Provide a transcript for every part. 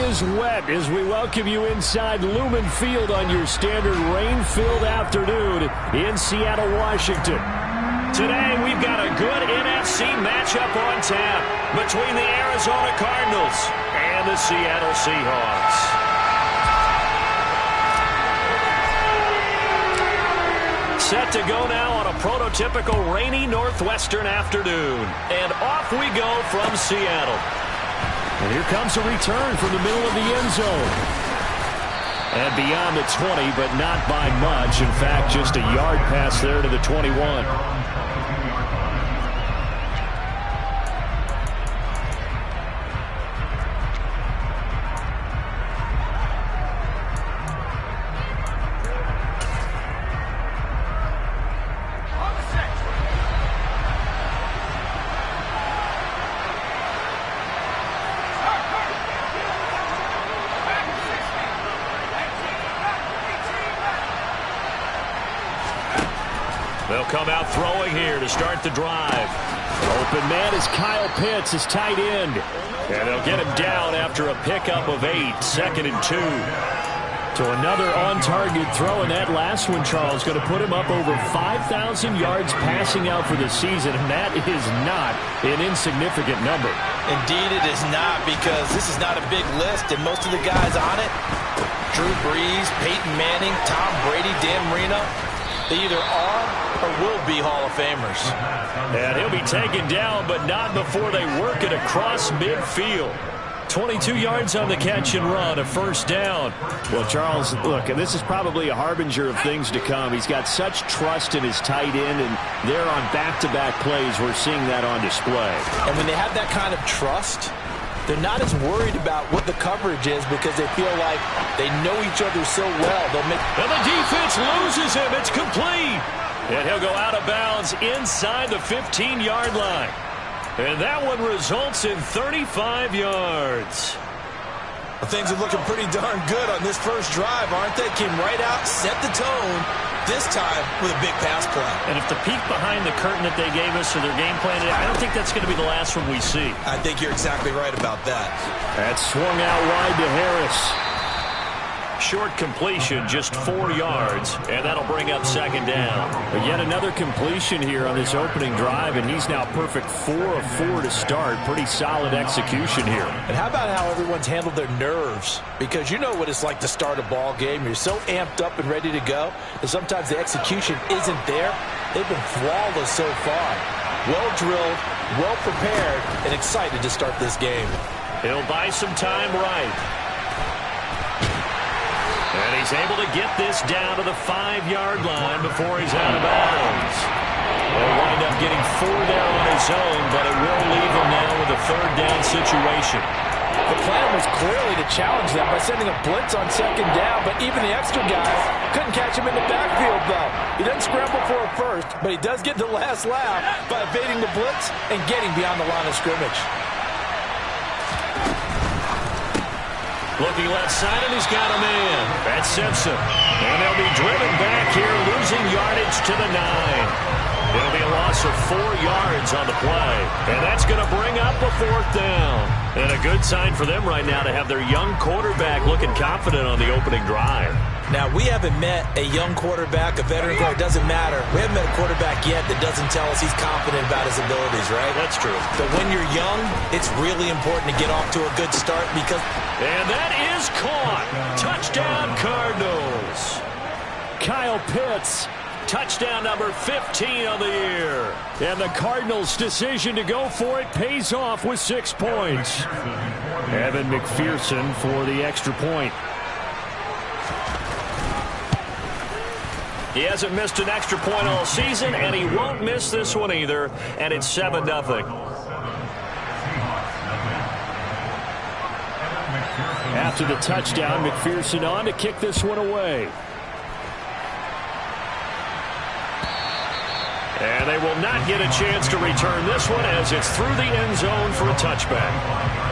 is wet as we welcome you inside Lumen Field on your standard rain-filled afternoon in Seattle, Washington. Today, we've got a good NFC matchup on tap between the Arizona Cardinals and the Seattle Seahawks. Set to go now on a prototypical rainy northwestern afternoon. And off we go from Seattle. And here comes a return from the middle of the end zone. And beyond the 20, but not by much. In fact, just a yard pass there to the 21. They'll come out throwing here to start the drive. Open man is Kyle Pitts, his tight end. And they'll get him down after a pickup of 8, 2nd and 2. To another on-target throw, and that last one, Charles, going to put him up over 5,000 yards passing out for the season, and that is not an insignificant number. Indeed it is not, because this is not a big list, and most of the guys on it, Drew Brees, Peyton Manning, Tom Brady, Dan Marino, they either are or will be Hall of Famers. And he'll be taken down, but not before they work it across midfield. 22 yards on the catch and run, a first down. Well, Charles, look, this is probably a harbinger of things to come. He's got such trust in his tight end, and they're on back-to-back plays. We're seeing that on display. And when they have that kind of trust, they're not as worried about what the coverage is because they feel like they know each other so well. And the defense loses him. It's complete. And he'll go out of bounds inside the 15-yard line. And that one results in 35 yards. Well, things are looking pretty darn good on this first drive, aren't they? Came right out, set the tone, this time with a big pass play. And if the peek behind the curtain that they gave us or their game plan, I don't think that's going to be the last one we see. I think you're exactly right about that. That's swung out wide to Harris. Short completion, just 4 yards, and that'll bring up 2nd down. But yet another completion here on this opening drive, and he's now perfect 4 of 4 to start. Pretty solid execution here. And how about how everyone's handled their nerves? Because you know what it's like to start a ball game. You're so amped up and ready to go, and sometimes the execution isn't there. They've been flawless so far. Well drilled, well prepared, and excited to start this game. He'll buy some time right. And he's able to get this down to the 5-yard line before he's out of bounds. He'll wind up getting 4 there on his own, but it will leave him now with a 3rd down situation. The plan was clearly to challenge them by sending a blitz on 2nd down, but even the extra guys couldn't catch him in the backfield, though. He doesn't scramble for a first, but he does get the last laugh by evading the blitz and getting beyond the line of scrimmage. Looking left side, and he's got a man. That's Simpson. And they'll be driven back here, losing yardage to the 9. It'll be a loss of 4 yards on the play. And that's going to bring up a 4th down. And a good sign for them right now to have their young quarterback looking confident on the opening drive. Now, we haven't met a young quarterback, a veteran quarterback. It doesn't matter. We haven't met a quarterback yet that doesn't tell us he's confident about his abilities, right? That's true. But when you're young, it's really important to get off to a good start because... And that is caught. Touchdown, Cardinals. Kyle Pitts, touchdown number 15 on the year. And the Cardinals' decision to go for it pays off with 6 points. Evan McPherson for the extra point. He hasn't missed an extra point all season, and he won't miss this one either, and it's 7-0. After the touchdown, McPherson on to kick this one away. And they will not get a chance to return this one as it's through the end zone for a touchback.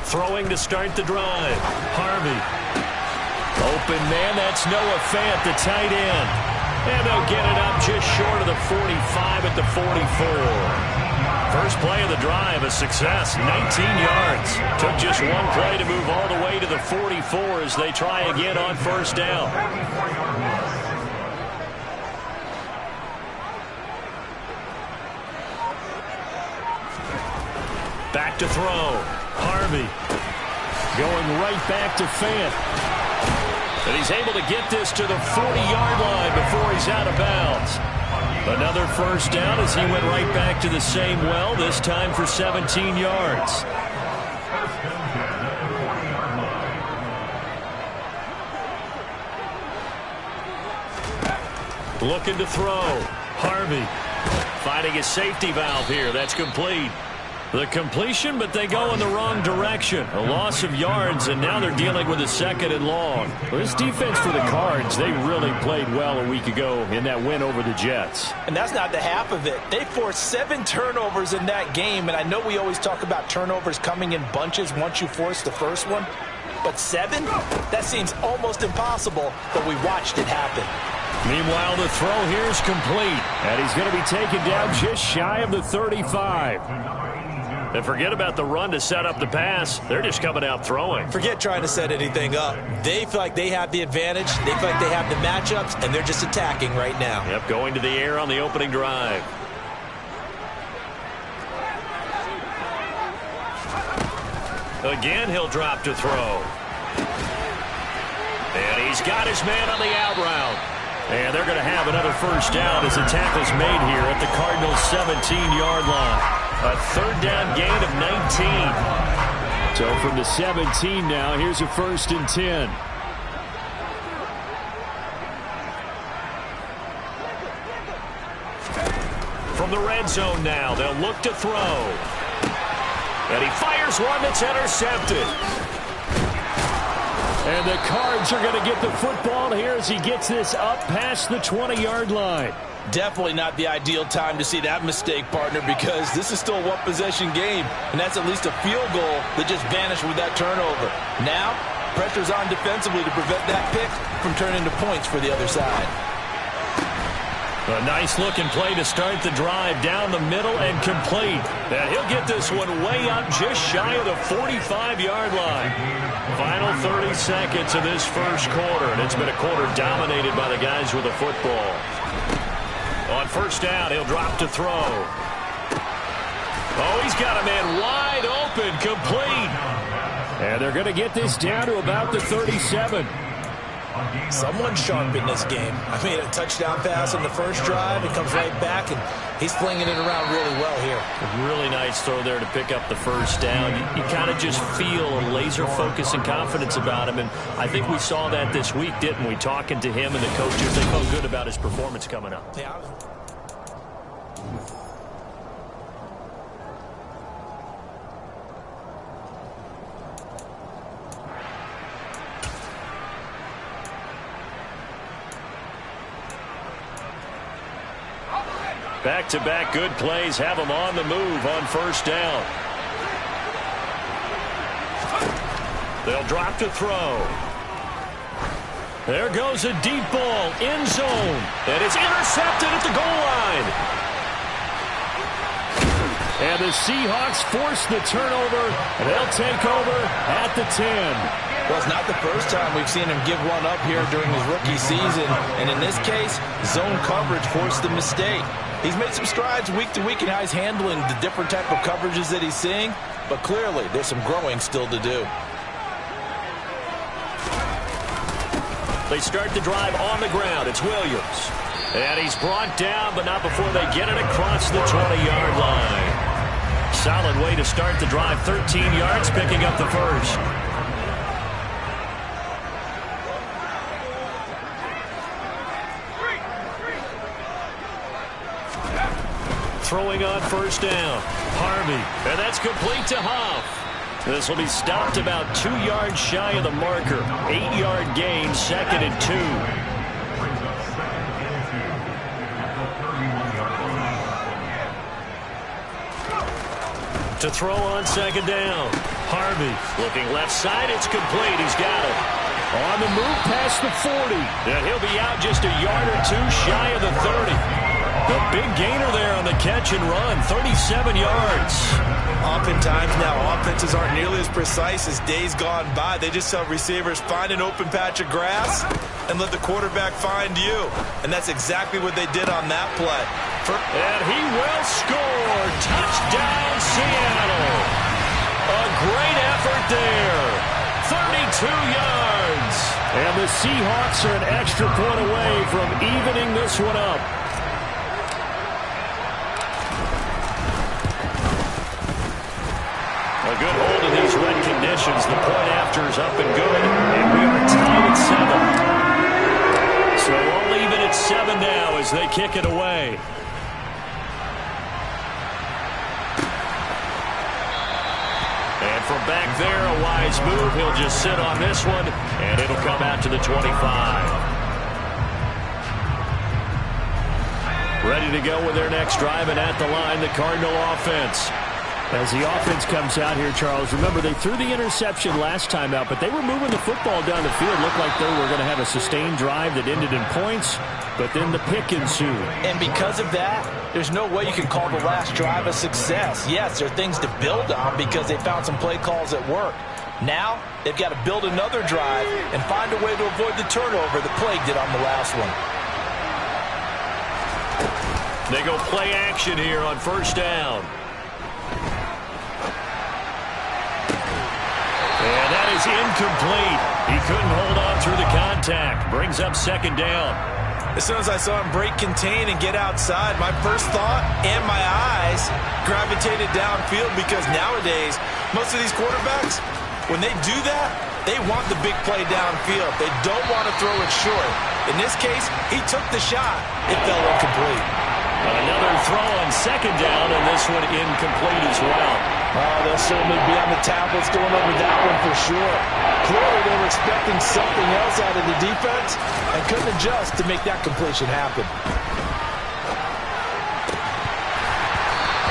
Throwing to start the drive. Harvey. Open man, that's Noah Fant, the tight end. And they'll get it up just short of the 45 at the 44. First play of the drive, a success, 19 yards. Took just one play to move all the way to the 44 as they try again on first down. Back to throw. Harvey going right back to Fant. And he's able to get this to the 40-yard line before he's out of bounds. Another first down as he went right back to the same well, this time for 17 yards. Looking to throw. Harvey finding his safety valve here. That's complete. The completion, but they go in the wrong direction. A loss of yards, and now they're dealing with a second and long. Well, this defense for the Cards, they really played well a week ago in that win over the Jets. And that's not the half of it. They forced 7 turnovers in that game, and I know we always talk about turnovers coming in bunches once you force the first one. But 7? That seems almost impossible, but we watched it happen. Meanwhile, the throw here is complete, and he's going to be taken down just shy of the 35. And forget about the run to set up the pass. They're just coming out throwing. Forget trying to set anything up. They feel like they have the advantage. They feel like they have the matchups, and they're just attacking right now. Yep, going to the air on the opening drive. Again, he'll drop to throw. And he's got his man on the out route. And they're going to have another first down as the tackle's made here at the Cardinals' 17-yard line. A third down gain of 19. So from the 17 now, here's a 1st and 10. From the red zone now, they'll look to throw. And he fires one that's intercepted. And the Cards are going to get the football here as he gets this up past the 20-yard line. Definitely not the ideal time to see that mistake, partner, because this is still a one-possession game, and that's at least a field goal that just vanished with that turnover. Now, pressure's on defensively to prevent that pick from turning into points for the other side. A nice-looking play to start the drive down the middle and complete. And he'll get this one way up just shy of the 45-yard line. Final 30 seconds of this first quarter, and it's been a quarter dominated by the guys with the football. On first down, he'll drop to throw. Oh, he's got a man wide open, complete. And they're going to get this down to about the 37. Someone sharp in this game. I mean, a touchdown pass on the first drive. It comes right back, and he's flinging it around really well here. A really nice throw there to pick up the first down. You kind of just feel a laser focus and confidence about him, and I think we saw that this week, didn't we? Talking to him and the coaches, they felt good about his performance coming up. Yeah. Back-to-back good plays have him on the move on first down. They'll drop to throw. There goes a deep ball, end zone. And it's intercepted at the goal line. And the Seahawks force the turnover. They'll take over at the 10. Well, it's not the first time we've seen him give one up here during his rookie season. And in this case, zone coverage forced the mistake. He's made some strides week to week in how he's handling the different type of coverages that he's seeing. But clearly, there's some growing still to do. They start the drive on the ground. It's Williams. And he's brought down, but not before they get it across the 20-yard line. Solid way to start the drive. 13 yards, picking up the first. Throwing on first down. Harvey. And that's complete to Huff. This will be stopped about 2 yards shy of the marker. 8-yard gain, 2nd and 2. To throw on second down. Harvey looking left side. It's complete. He's got it. On the move past the 40. And he'll be out just a yard or two shy of the 30. The big gainer there on the catch and run. 37 yards. Oftentimes now, offenses aren't nearly as precise as days gone by. They just tell receivers, find an open patch of grass and let the quarterback find you. And that's exactly what they did on that play. And he will score. Touchdown, Seattle. A great effort there. 32 yards. And the Seahawks are an extra point away from evening this one up. A good hold in these wet conditions. The point after is up and good. And we are tied at 7. So all even at 7 now as they kick it away. And from back there, a wise move. He'll just sit on this one, and it'll come out to the 25. Ready to go with their next drive, and at the line, the Cardinal offense. As the offense comes out here, Charles, remember they threw the interception last time out, but they were moving the football down the field. Looked like they were going to have a sustained drive that ended in points, but then the pick ensued. And because of that, there's no way you can call the last drive a success. Yes, there are things to build on because they found some play calls that work. Now, they've got to build another drive and find a way to avoid the turnover that plagued it on the last one. They go play action here on first down. And that is incomplete. He couldn't hold on through the contact. Brings up second down. As soon as I saw him break contain and get outside, my first thought and my eyes gravitated downfield because nowadays, most of these quarterbacks, when they do that, they want the big play downfield. They don't want to throw it short. In this case, he took the shot. It fell incomplete. Another throw on second down, and this one incomplete as well. Oh, they'll certainly be on the tablets going over that one for sure. Clearly, they were expecting something else out of the defense and couldn't adjust to make that completion happen.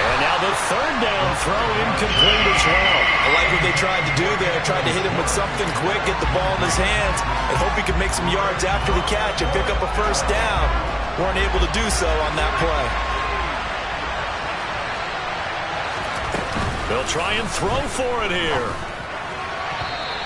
And now the third down throw incomplete as well. I like what they tried to do there. Tried to hit him with something quick, get the ball in his hands, and hope he could make some yards after the catch and pick up a first down. Weren't able to do so on that play. They'll try and throw for it here.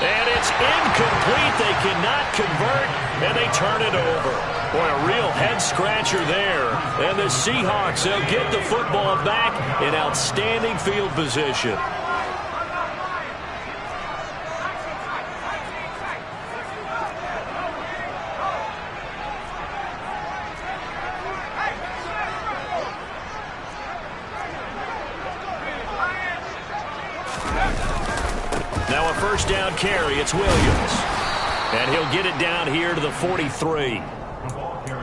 And it's incomplete. They cannot convert, and they turn it over. Boy, a real head-scratcher there. And the Seahawks, they'll get the football back in outstanding field position. Now a first down carry. It's Williams. And he'll get it down here to the 43.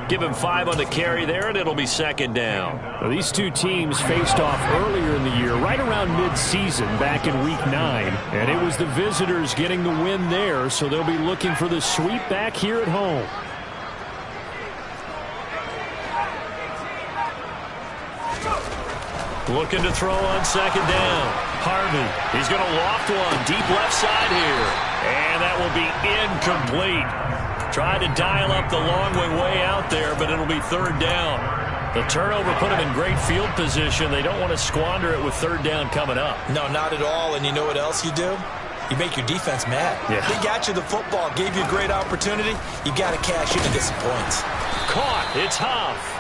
Give him 5 on the carry there, and it'll be second down. Well, these two teams faced off earlier in the year, right around mid-season, back in Week 9. And it was the visitors getting the win there, so they'll be looking for the sweep back here at home. Looking to throw on second down. Harvey, he's going to loft one deep left side here. And that will be incomplete. Tried to dial up the long way out there, but it'll be third down. The turnover put him in great field position. They don't want to squander it with third down coming up. No, not at all. And you know what else you do? You make your defense mad. Yeah. They got you the football, gave you a great opportunity. You got to cash in and get some points. Caught. It's Huff.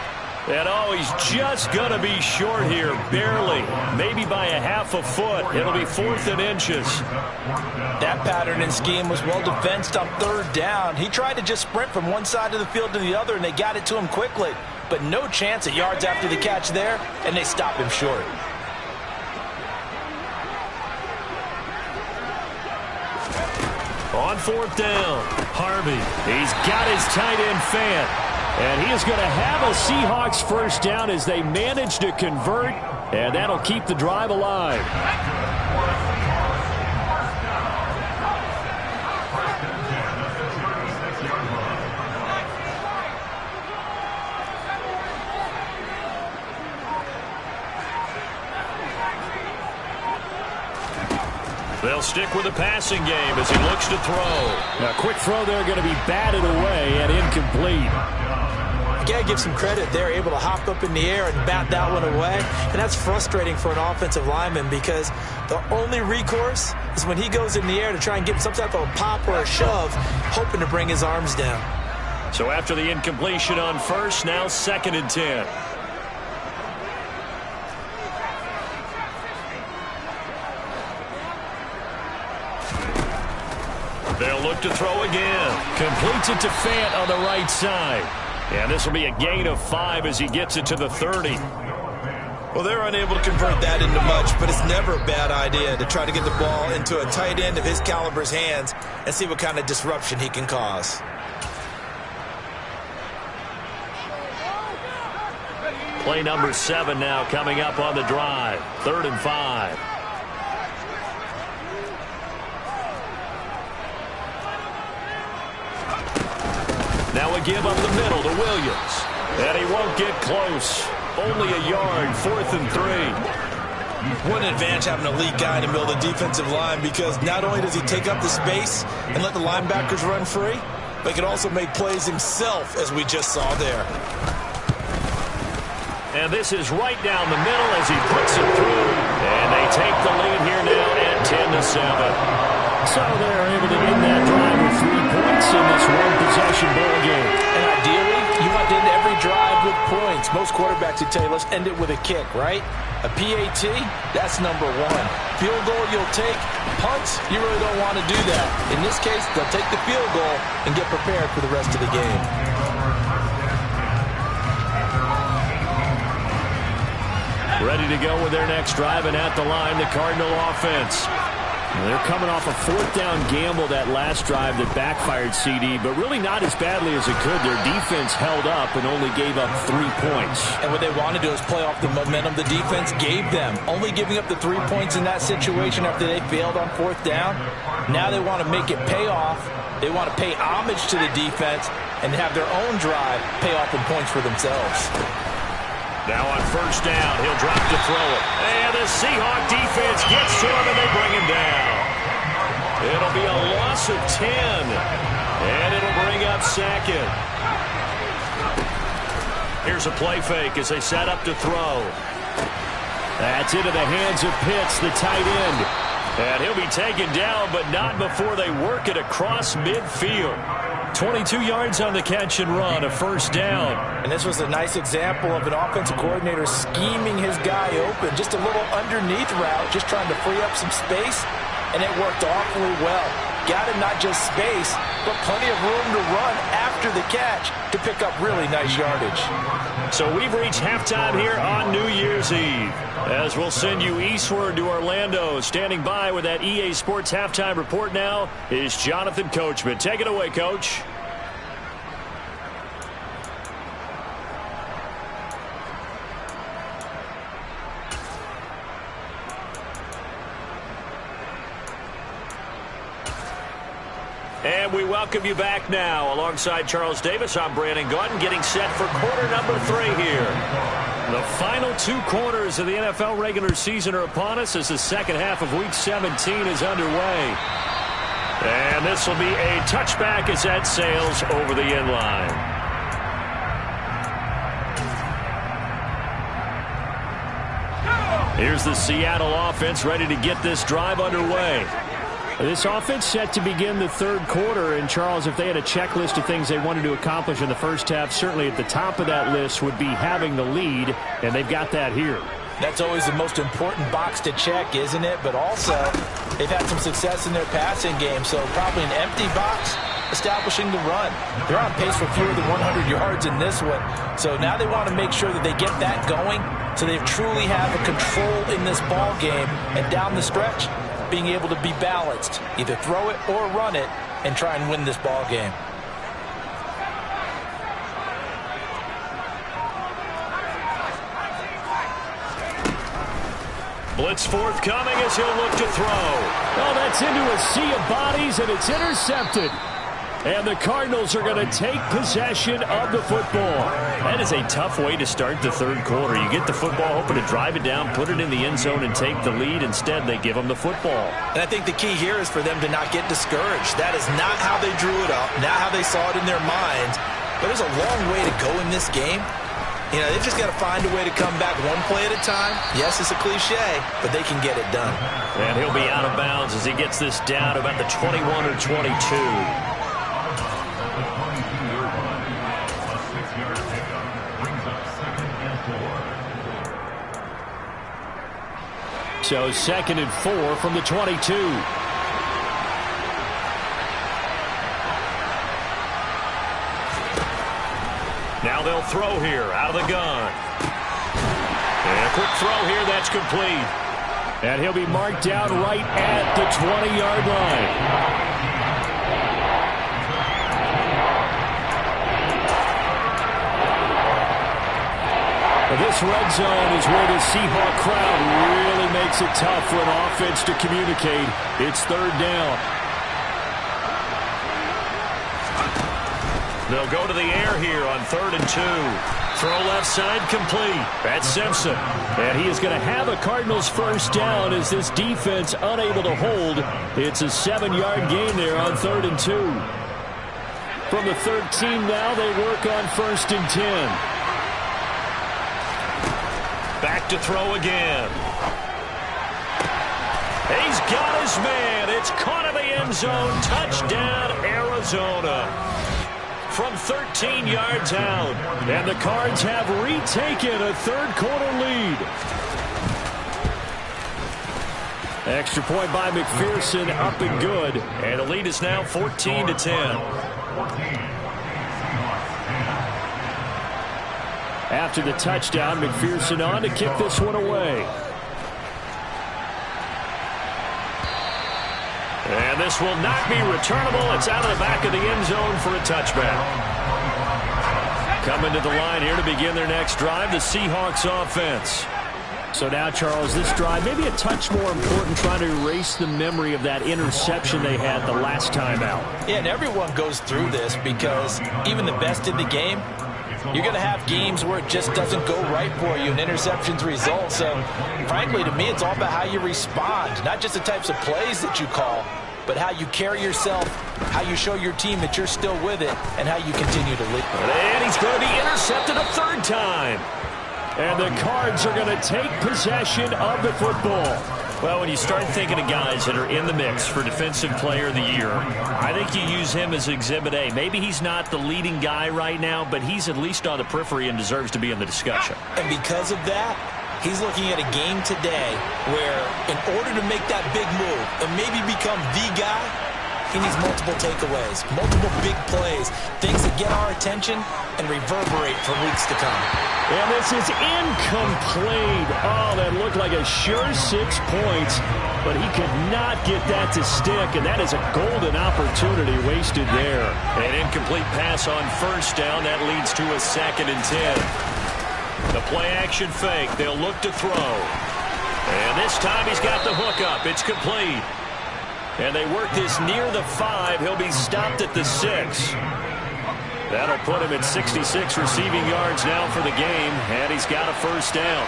And oh, he's just going to be short here, barely. Maybe by a half a foot. It'll be 4th and inches. That pattern and scheme was well defensed on third down. He tried to just sprint from one side of the field to the other, and they got it to him quickly. But no chance at yards after the catch there, and they stopped him short. On fourth down, Harvey. He's got his tight end fan. And he is going to have a Seahawks first down as they manage to convert. And that'll keep the drive alive. They'll stick with the passing game as he looks to throw. Now, quick throw there, going to be batted away and incomplete. You got to give some credit. They're able to hop up in the air and bat that one away. And that's frustrating for an offensive lineman because the only recourse is when he goes in the air to try and get some type of a pop or a shove, hoping to bring his arms down. So after the incompletion on first, now 2nd and 10. They'll look to throw again. Completes it to Fant on the right side. And this will be a gain of 5 as he gets it to the 30. Well, they're unable to convert that into much, but it's never a bad idea to try to get the ball into a tight end of his caliber's hands and see what kind of disruption he can cause. Play number 7 now coming up on the drive. 3rd and 5. Now a give up the middle to Williams. And he won't get close. Only a yard, 4th and 3. What an advantage having a lead guy in the middle of the defensive line, because not only does he take up the space and let the linebackers run free, but he can also make plays himself, as we just saw there. And this is right down the middle as he puts it through. And they take the lead here now at 10-7. So they're able to end that drive with 3 points in this one-possession ball game. And ideally, you want to end every drive with points. Most quarterbacks would tell you, let's end it with a kick, right? A PAT, that's number 1. Field goal you'll take. Punts, you really don't want to do that. In this case, they'll take the field goal and get prepared for the rest of the game. Ready to go with their next drive, and at the line, the Cardinal offense. They're coming off a 4th down gamble that last drive that backfired, CD, but really not as badly as it could. Their defense held up and only gave up 3 points. And what they want to do is play off the momentum the defense gave them. Only giving up the 3 points in that situation after they failed on 4th down. Now they want to make it pay off. They want to pay homage to the defense and have their own drive pay off in points for themselves. Now on 1st down, he'll drop to throw it. And the Seahawk defense gets to him, and they bring him down. It'll be a loss of 10, and it'll bring up 2nd. Here's a play fake as they set up to throw. That's into the hands of Pitts, the tight end. And he'll be taken down, but not before they work it across midfield. 22 yards on the catch and run, a 1st down. And this was a nice example of an offensive coordinator scheming his guy open. Just a little underneath route, just trying to free up some space, and it worked awfully well. Got him not just space, but plenty of room to run after the catch to pick up really nice yardage. So we've reached halftime here on New Year's Eve, as we'll send you eastward to Orlando. Standing by with that EA Sports halftime report now is Jonathan Coachman. Take it away, Coach. And we welcome you back now. Alongside Charles Davis, I'm Brandon Gaudin, getting set for quarter number 3 here. The final 2 quarters of the NFL regular season are upon us as the second half of Week 17 is underway. And this will be a touchback as that sails over the end line. Here's the Seattle offense ready to get this drive underway. This offense set to begin the 3rd quarter, and Charles, if they had a checklist of things they wanted to accomplish in the first half, certainly at the top of that list would be having the lead, and they've got that here. That's always the most important box to check, isn't it? But also, they've had some success in their passing game, so probably an empty box establishing the run. They're on pace for fewer than 100 yards in this one, so now they want to make sure that they get that going so they truly have a control in this ball game, and down the stretch, being able to be balanced, either throw it or run it, and try and win this ball game. Blitz forthcoming as he'll look to throw. Oh, that's into a sea of bodies, and it's intercepted. And the Cardinals are going to take possession of the football. That is a tough way to start the third quarter. You get the football, hoping to drive it down, put it in the end zone, and take the lead. Instead, they give them the football. And I think the key here is for them to not get discouraged. That is not how they drew it up, not how they saw it in their minds. But there's a long way to go in this game. You know, they've just got to find a way to come back one play at a time. Yes, it's a cliche, but they can get it done. And he'll be out of bounds as he gets this down about the 21 or 22. So 2nd and 4 from the 22. Now they'll throw here out of the gun. And a quick throw here, that's complete. And he'll be marked down right at the 20-yard line. This red zone is where the Seahawk crowd really makes it tough for an offense to communicate. It's 3rd down. They'll go to the air here on 3rd and 2. Throw left side complete. That's Simpson. And he is going to have a Cardinals first down as this defense unable to hold. It's a 7-yard gain there on 3rd and 2. From the 13 now, they work on 1st and 10. Back to throw again. He's got his man. It's caught in the end zone. Touchdown, Arizona. From 13 yards out. And the Cards have retaken a third quarter lead. Extra point by McPherson, up and good. And the lead is now 14-10. After the touchdown, McPherson on to kick this one away. And this will not be returnable. It's out of the back of the end zone for a touchback. Coming to the line here to begin their next drive, the Seahawks offense. So now, Charles, this drive maybe a touch more important, trying to erase the memory of that interception they had the last time out. Yeah, and everyone goes through this because even the best in the game, you're going to have games where it just doesn't go right for you and interceptions result. So, frankly, to me, it's all about how you respond, not just the types of plays that you call, but how you carry yourself, how you show your team that you're still with it, and how you continue to lead. And he's going to be intercepted a 3rd time. And the Cards are going to take possession of the football. Well, when you start thinking of guys that are in the mix for Defensive Player of the Year, I think you use him as Exhibit A. Maybe he's not the leading guy right now, but he's at least on the periphery and deserves to be in the discussion. And because of that, he's looking at a game today where in order to make that big move and maybe become the guy, he needs multiple takeaways, multiple big plays, things that get our attention and reverberate for weeks to come. And this is incomplete. Oh, that looked like a sure 6 points, but he could not get that to stick, and that is a golden opportunity wasted there. An incomplete pass on 1st down. That leads to a 2nd and 10. The play-action fake. They'll look to throw. And this time he's got the hook up. It's complete. And they work this near the 5. He'll be stopped at the 6. That'll put him at 66 receiving yards now for the game, and he's got a first down.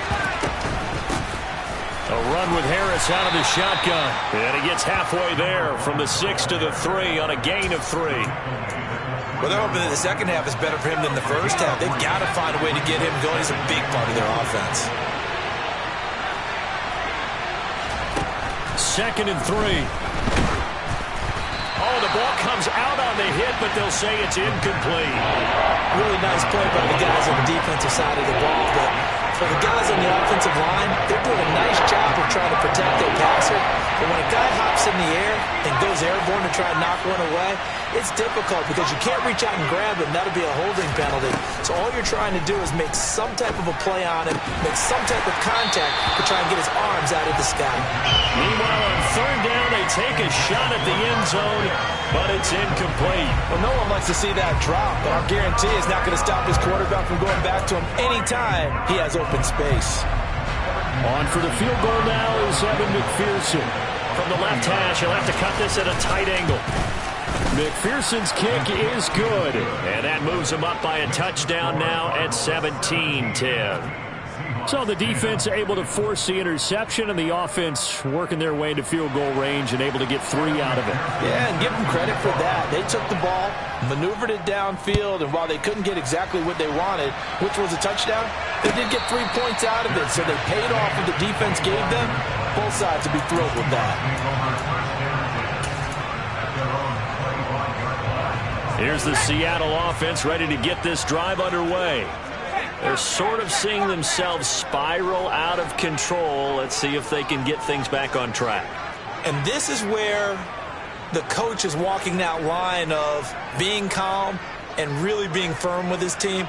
A run with Harris out of the shotgun, and he gets halfway there from the 6 to the 3 on a gain of 3. Well, they're hoping that the second half is better for him than the first half. They've got to find a way to get him going. He's a big part of their offense. 2nd and 3. Oh, the ball comes out on the hit, but they'll say it's incomplete. Really nice play by the guys on the defensive side of the ball, but for the guys on the offensive line, they're doing a nice job of trying to protect their passer. But when a guy hops in the air and goes airborne to try and knock one away, it's difficult because you can't reach out and grab him. That'll be a holding penalty. So all you're trying to do is make some type of a play on him, make some type of contact to try and get his arms out of the sky. Meanwhile, on 3rd down, they take a shot at the end zone, but it's incomplete. Well, no one likes to see that drop, but our guarantee is not going to stop his quarterback from going back to him anytime he has open space. On for the field goal now is Evan McPherson. From the left hash, he'll have to cut this at a tight angle. McPherson's kick is good. And that moves him up by a touchdown now at 17-10. So the defense able to force the interception, and the offense working their way into field goal range and able to get 3 out of it. Yeah, and give them credit for that. They took the ball, maneuvered it downfield, and while they couldn't get exactly what they wanted, which was a touchdown, they did get 3 points out of it. So they paid off what the defense gave them. Both sides will be thrilled with that. Here's the Seattle offense ready to get this drive underway. They're sort of seeing themselves spiral out of control. Let's see if they can get things back on track. And this is where the coach is walking that line of being calm and really being firm with his team.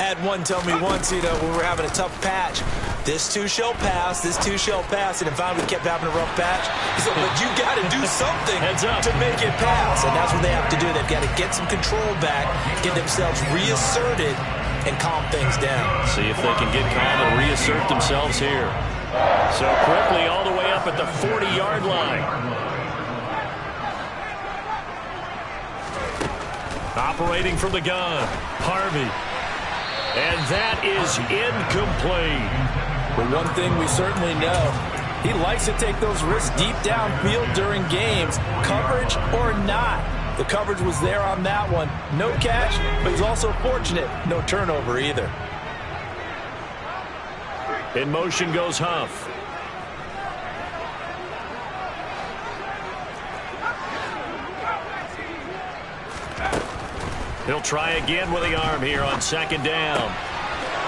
I had one tell me once, when we were having a tough patch, this too shall pass, this too shall pass, and if I kept having a rough patch, he said, but you got to do something to make it pass, and that's what they have to do. They've got to get some control back, get themselves reasserted, and calm things down. See if they can get calm and reassert themselves here. So quickly all the way up at the 40-yard line. Operating from the gun, Harvey. And that is incomplete. But one thing we certainly know, he likes to take those risks deep downfield during games, coverage or not. The coverage was there on that one. No catch, but he's also fortunate. No turnover either. In motion goes Huff. He'll try again with the arm here on 2nd down.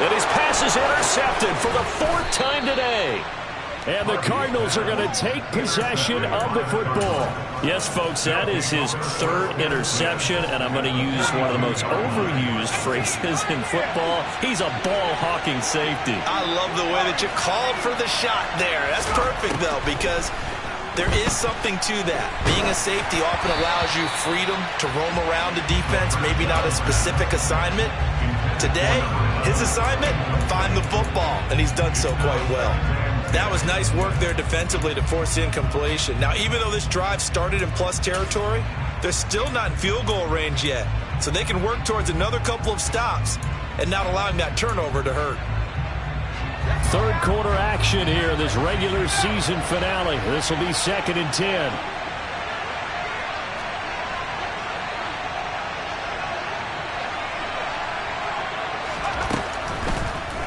And his pass is intercepted for the 4th time today. And the Cardinals are going to take possession of the football. Yes, folks, that is his 3rd interception, and I'm going to use one of the most overused phrases in football. He's a ball-hawking safety. I love the way that you called for the shot there. That's perfect, though, because there is something to that. Being a safety often allows you freedom to roam around the defense, maybe not a specific assignment. Today, his assignment, find the football, and he's done so quite well. That was nice work there defensively to force the incompletion. Now, even though this drive started in plus territory, they're still not in field goal range yet. So they can work towards another couple of stops and not allowing that turnover to hurt. 3rd quarter action here, this regular season finale. This will be 2nd and 10.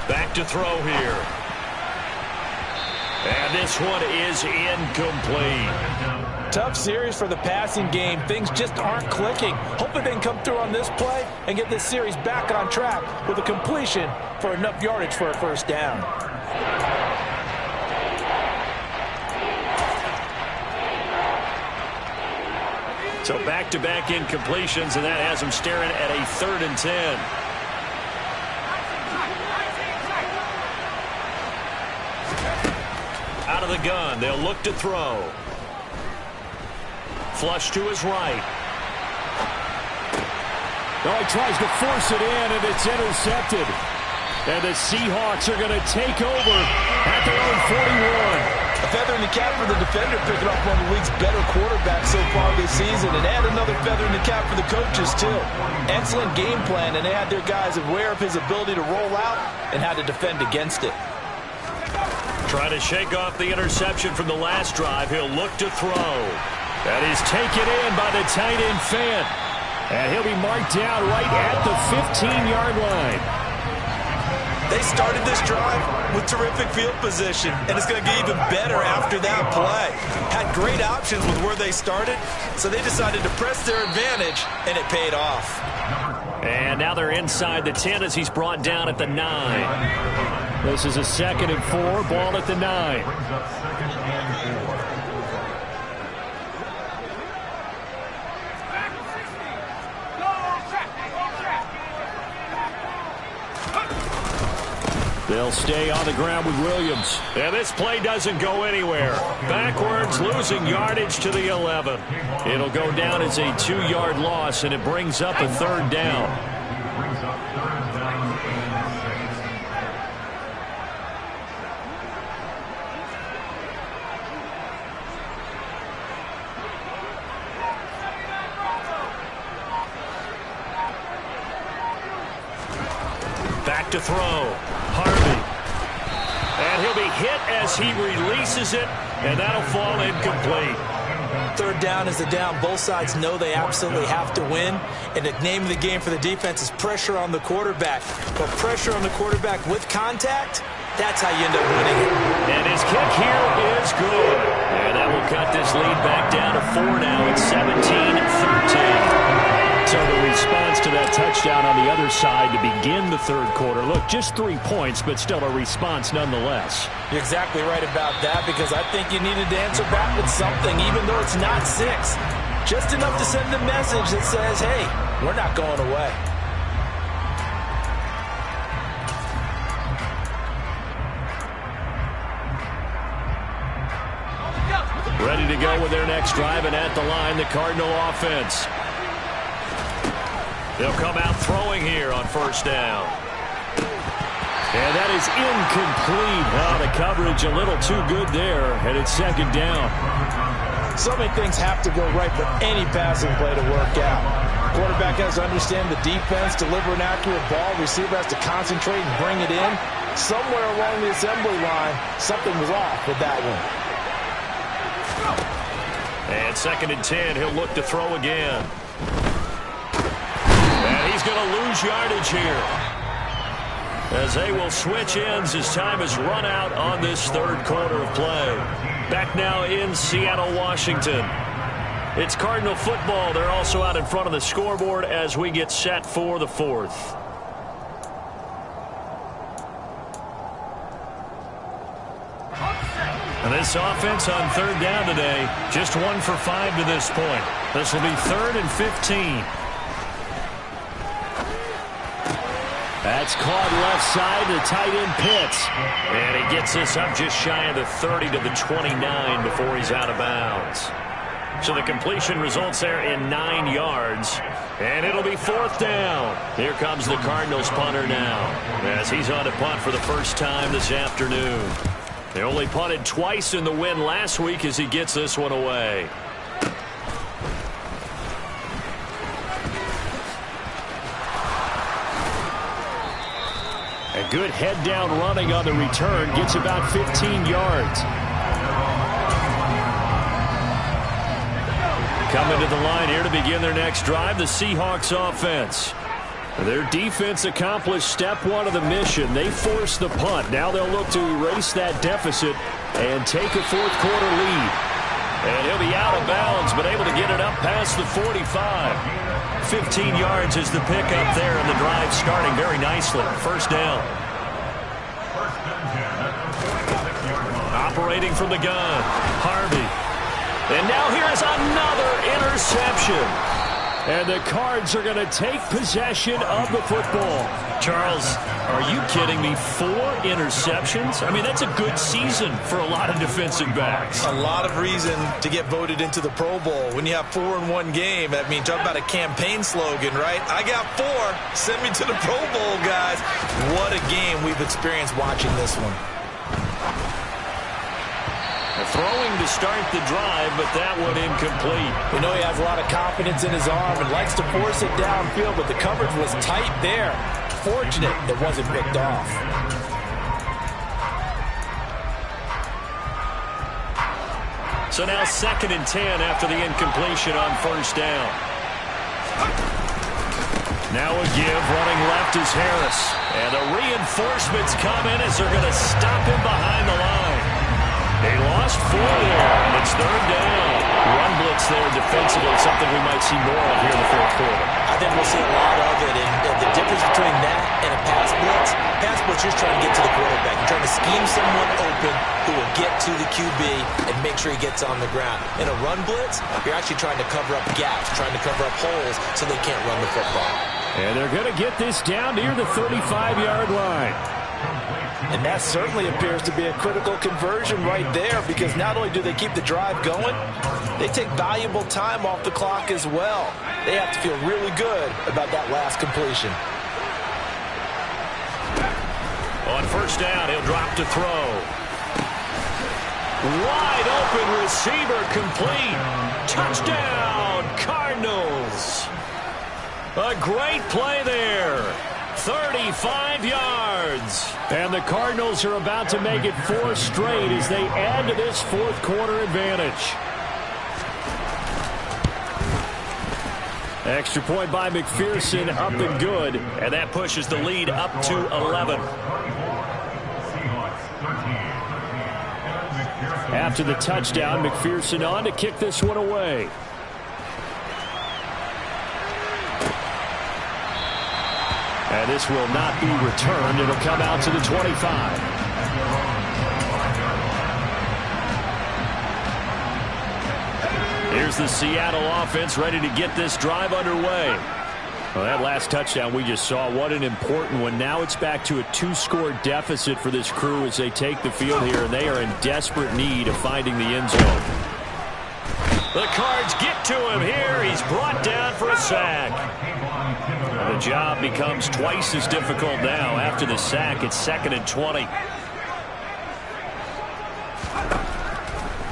Back to throw here. And this one is incomplete. Tough series for the passing game. Things just aren't clicking. Hopefully they can come through on this play and get this series back on track with a completion for enough yardage for a 1st down. So back-to-back incompletions, and that has him staring at a 3rd and 10. Out of the gun, they'll look to throw. Flush to his right. Oh, he tries to force it in, and it's intercepted. And the Seahawks are going to take over at their own 41. A feather in the cap for the defender, picking up one of the league's better quarterbacks so far this season, and add another feather in the cap for the coaches, too. Excellent game plan, and they had their guys aware of his ability to roll out and how to defend against it. Trying to shake off the interception from the last drive. He'll look to throw. That is taken in by the tight end Fant. And he'll be marked down right at the 15-yard line. They started this drive with terrific field position, and it's going to get even better after that play. Had great options with where they started, so they decided to press their advantage, and it paid off. And now they're inside the 10 as he's brought down at the 9. This is a 2nd and 4, ball at the 9. They'll stay on the ground with Williams. And this play doesn't go anywhere. Backwards, losing yardage to the 11. It'll go down as a 2-yard loss, and it brings up a 3rd down. to throw. Harvey. And he'll be hit as he releases it, and that'll fall incomplete. Third down is the down. Both sides know they absolutely have to win. And the name of the game for the defense is pressure on the quarterback. But pressure on the quarterback with contact, that's how you end up winning it. And his kick here is good. And that will cut this lead back down to 4 now. It's 17-13. So the response to that touchdown on the other side to begin the third quarter. Look, just 3 points, but still a response nonetheless. You're exactly right about that, because I think you needed to answer back with something, even though it's not 6. Just enough to send a message that says, hey, we're not going away. Ready to go with their next drive, and at the line, the Cardinal offense. They'll come out throwing here on first down. And that is incomplete. Oh, the coverage a little too good there, and it's second down. So many things have to go right for any passing play to work out. Quarterback has to understand the defense, deliver an accurate ball. Receiver has to concentrate and bring it in. Somewhere along the assembly line, something was off with that one. And second and 10, he'll look to throw again. And he's going to lose yardage here, as they will switch ends as time has run out on this third quarter of play. Back now in Seattle, Washington. It's Cardinal football. They're also out in front of the scoreboard as we get set for the fourth. And this offense on third down today, just 1 for 5 to this point. This will be 3rd and 15. That's caught left side to tight end Pitts. And he gets this up just shy of the 30 to the 29 before he's out of bounds. So the completion results there in 9 yards. And it'll be 4th down. Here comes the Cardinals punter now, as he's on to punt for the first time this afternoon. They only punted twice in the win last week as he gets this one away. A good head-down running on the return. Gets about 15 yards. Coming to the line here to begin their next drive, the Seahawks offense. Their defense accomplished step 1 of the mission. They forced the punt. Now they'll look to erase that deficit and take a fourth quarter lead. And he'll be out of bounds, but able to get it up past the 45. 15 yards is the pickup there, and the drive starting very nicely. First down. Operating from the gun, Harvey. And now here's another interception. And the Cards are going to take possession of the football. Charles, are you kidding me? 4 interceptions? I mean, that's a good season for a lot of defensive backs. A lot of reason to get voted into the Pro Bowl. When you have 4 in one game, I mean, talk about a campaign slogan, right? I got 4. Send me to the Pro Bowl, guys. What a game we've experienced watching this one. Throwing to start the drive, but that one incomplete. We know he has a lot of confidence in his arm and likes to force it downfield, but the coverage was tight there. Fortunate it wasn't picked off. So now 2nd and 10 after the incompletion on first down. Now a give, running left is Harris. And the reinforcements come in as they're going to stop him behind the line. They lost 4 there, and it's 3rd down. Run blitz there defensively, something we might see more of here in the fourth quarter. I think we'll see a lot of it, and the difference between that and a pass blitz, you're trying to get to the quarterback. You're trying to scheme someone open who will get to the QB and make sure he gets on the ground. In a run blitz, you're actually trying to cover up gaps, trying to cover up holes so they can't run the football. And they're going to get this down near the 35-yard line. And that certainly appears to be a critical conversion right there, because not only do they keep the drive going, they take valuable time off the clock as well. They have to feel really good about that last completion. On first down, he'll drop to throw. Wide open receiver complete. Touchdown, Cardinals. A great play there. 35 yards. And the Cardinals are about to make it 4 straight as they add to this fourth quarter advantage. Extra point by McPherson, up and good. And that pushes the lead up to 11. After the touchdown, McPherson on to kick this one away. And this will not be returned. It'll come out to the 25. Here's the Seattle offense ready to get this drive underway. Well, that last touchdown we just saw, what an important one. Now it's back to a 2-score deficit for this crew as they take the field here, and they are in desperate need of finding the end zone. The Cards get to him here. He's brought down for a sack. And the job becomes twice as difficult now. After the sack, it's 2nd and 20.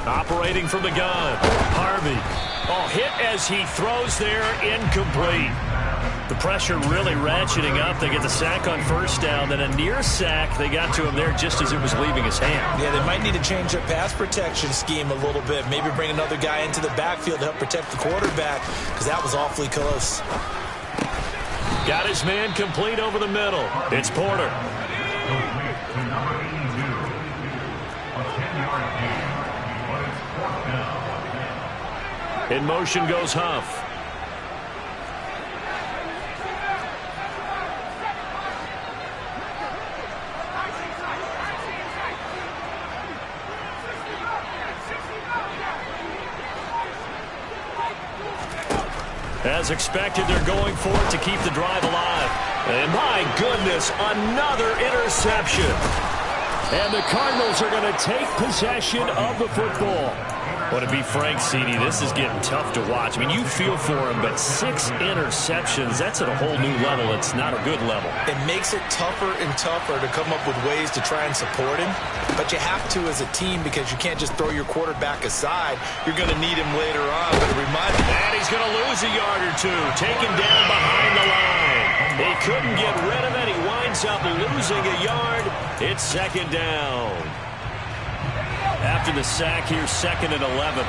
Operating from the gun, Harvey. Oh, hit as he throws there, incomplete. The pressure really ratcheting up. They get the sack on first down, then a near sack. They got to him there just as it was leaving his hand. Yeah, they might need to change their pass protection scheme a little bit. Maybe bring another guy into the backfield to help protect the quarterback, because that was awfully close. Got his man complete over the middle. It's Porter. In motion goes Huff. As expected, they're going for it to keep the drive alive. And my goodness, another interception. And the Cardinals are going to take possession of the football. Well, to be frank, CD, this is getting tough to watch. I mean, you feel for him, but 6 interceptions, that's at a whole new level. It's not a good level. It makes it tougher and tougher to come up with ways to try and support him. But you have to as a team, because you can't just throw your quarterback aside. You're going to need him later on. But it reminds me. And he's going to lose a yard or two. Taken down behind the line. He couldn't get rid of it. He winds up losing a yard. It's 2nd down. After the sack here, 2nd and 11.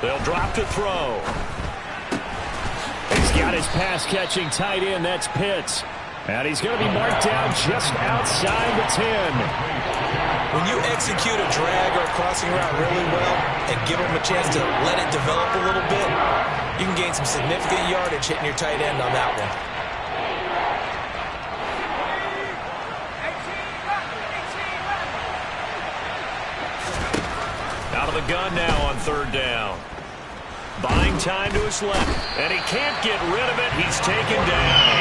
They'll drop to throw. He's got his pass-catching tight end. That's Pitts. And he's going to be marked down just outside the 10. When you execute a drag or a crossing route really well and give him a chance to let it develop a little bit, you can gain some significant yardage hitting your tight end on that one. Out of the gun now on 3rd down. Buying time to his left, and he can't get rid of it. He's taken down.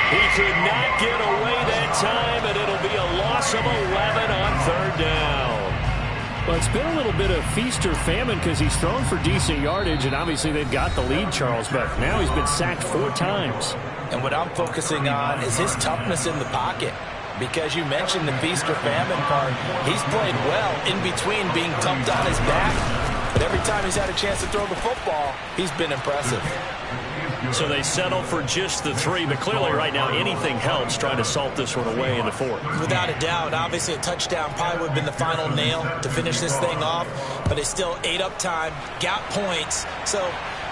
He could not get away that time, and it'll be a loss of 11 on 3rd down. Well, it's been a little bit of feast or famine because he's thrown for decent yardage, and obviously they've got the lead, Charles, but now he's been sacked 4 times. And what I'm focusing on is his toughness in the pocket. Because you mentioned the feast or famine part. He's played well in between being dumped on his back. But every time he's had a chance to throw the football, he's been impressive. So they settle for just the 3, but clearly right now anything helps trying to salt this one away in the 4th. Without a doubt, obviously a touchdown probably would have been the final nail to finish this thing off, but it still ate up time, got points. So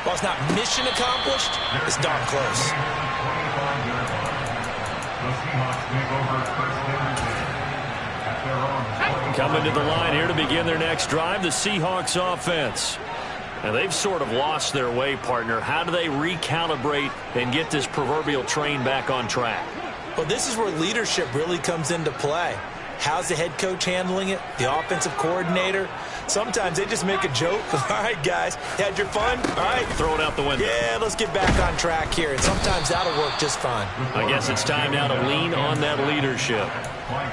while it's not mission accomplished, it's darn close. Coming to the line here to begin their next drive, the Seahawks offense. Now, they've sort of lost their way, partner. How do they recalibrate and get this proverbial train back on track? Well, this is where leadership really comes into play. How's the head coach handling it? The offensive coordinator? Sometimes they just make a joke. All right, guys, had your fun? All right. Throw it out the window. Yeah, let's get back on track here. And sometimes that'll work just fine. I guess it's time now to lean on that leadership.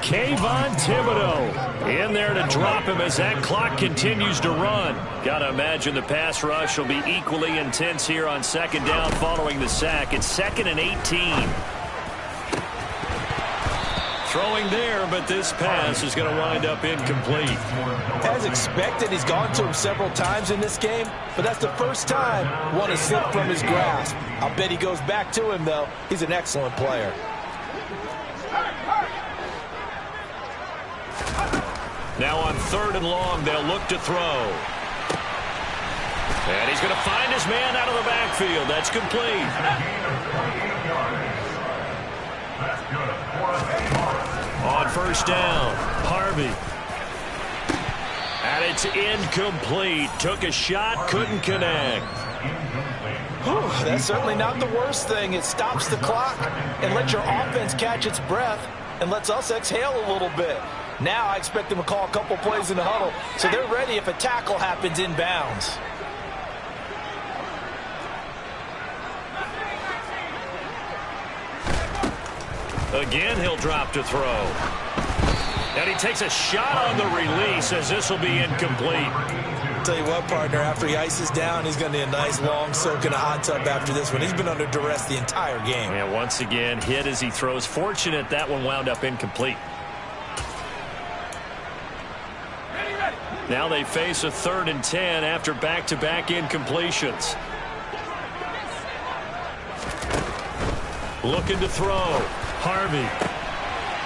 Kayvon Thibodeaux in there to drop him as that clock continues to run. Got to imagine the pass rush will be equally intense here on 2nd down following the sack. It's 2nd and 18. Throwing there, but this pass is going to wind up incomplete. As expected, he's gone to him several times in this game, but that's the first time one has slipped from his grasp. I'll bet he goes back to him, though. He's an excellent player. Now on 3rd and long, they'll look to throw. And he's going to find his man out of the backfield. That's complete. On 1st down, Harvey. And it's incomplete. Took a shot, couldn't connect. Whew, that's certainly not the worst thing. It stops the clock and lets your offense catch its breath and lets us exhale a little bit. Now I expect them to call a couple plays in the huddle, so they're ready if a tackle happens inbounds. Again, he'll drop to throw. And he takes a shot on the release as this will be incomplete. Tell you what, partner, after he ices down, he's going to need a nice long soak in a hot tub after this one. He's been under duress the entire game. And once again, hit as he throws. Fortunate that one wound up incomplete. Now they face a 3rd and 10 after back-to-back incompletions. Looking to throw. Harvey.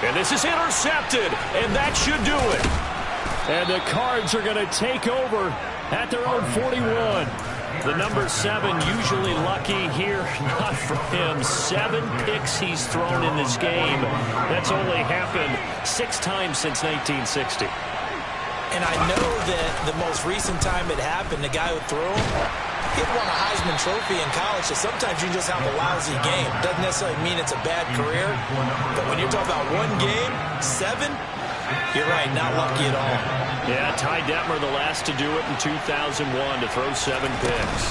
And this is intercepted, and that should do it. And the Cards are going to take over at their own 41. The number 7 usually lucky here. Not for him. 7 picks he's thrown in this game. That's only happened 6 times since 1960. And I know that the most recent time it happened, the guy who threw him, he won a Heisman Trophy in college, so sometimes you just have a lousy game. Doesn't necessarily mean it's a bad career, but when you're talking about one game, 7, you're right, not lucky at all. Yeah, Ty Detmer the last to do it in 2001 to throw 7 picks.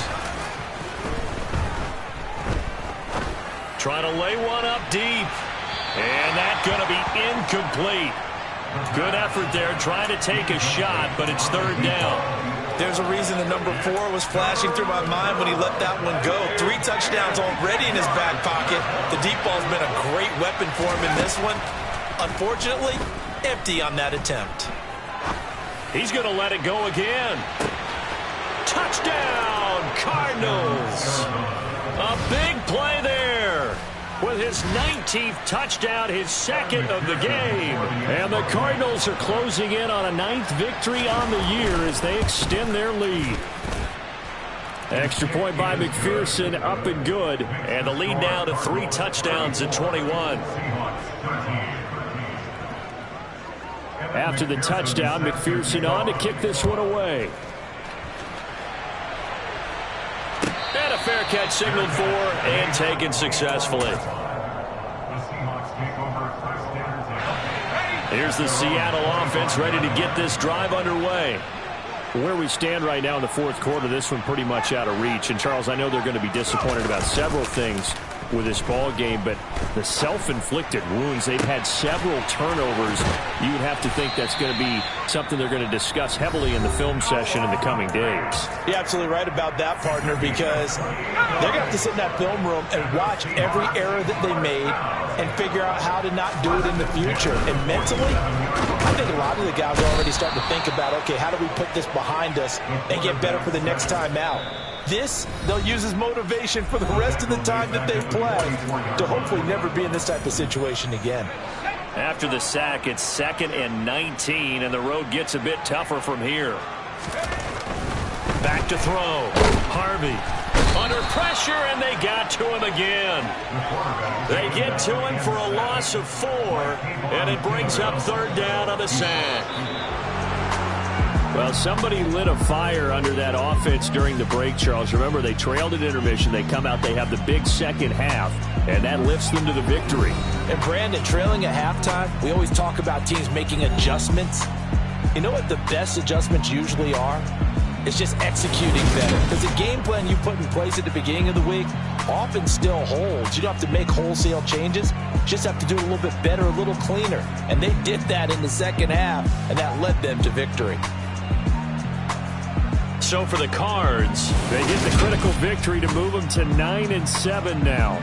Trying to lay one up deep. And that's going to be incomplete. Good effort there, trying to take a shot, but it's 3rd down. There's a reason the number 4 was flashing through my mind when he let that one go. 3 touchdowns already in his back pocket. The deep ball's been a great weapon for him in this one. Unfortunately, empty on that attempt. He's going to let it go again. Touchdown, Cardinals. A big play there. With his 19th touchdown, his 2nd of the game. And the Cardinals are closing in on a 9th victory on the year as they extend their lead. Extra point by McPherson, up and good. And the lead now to 3 touchdowns at 21. After the touchdown, McPherson on to kick this one away. And a fair catch signaled for and taken successfully. Here's the Seattle offense ready to get this drive underway. Where we stand right now in the 4th quarter, this one pretty much out of reach. And, Charles, I know they're going to be disappointed about several things with this ball game, but the self-inflicted wounds, they've had several turnovers. You would have to think that's going to be something they're going to discuss heavily in the film session in the coming days. You're absolutely right about that, partner, because they're going to have to sit in that film room and watch every error that they made and figure out how to not do it in the future. And mentally, I think a lot of the guys are already starting to think about, okay, how do we put this behind us and get better for the next time out? This, they'll use as motivation for the rest of the time that they play to hopefully never be in this type of situation again. After the sack, it's 2nd and 19, and the road gets a bit tougher from here. Back to throw. Harvey under pressure, and they got to him again. They get to him for a loss of 4, and it brings up 3rd down on the sack. Well, somebody lit a fire under that offense during the break, Charles. Remember, they trailed at intermission. They come out, they have the big second half, and that lifts them to the victory. And, Brandon, trailing at halftime, we always talk about teams making adjustments. You know what the best adjustments usually are? It's just executing better. Because the game plan you put in place at the beginning of the week often still holds. You don't have to make wholesale changes. You just have to do it a little bit better, a little cleaner. And they did that in the second half, and that led them to victory. So for the Cards, they get the critical victory to move them to 9-7 now.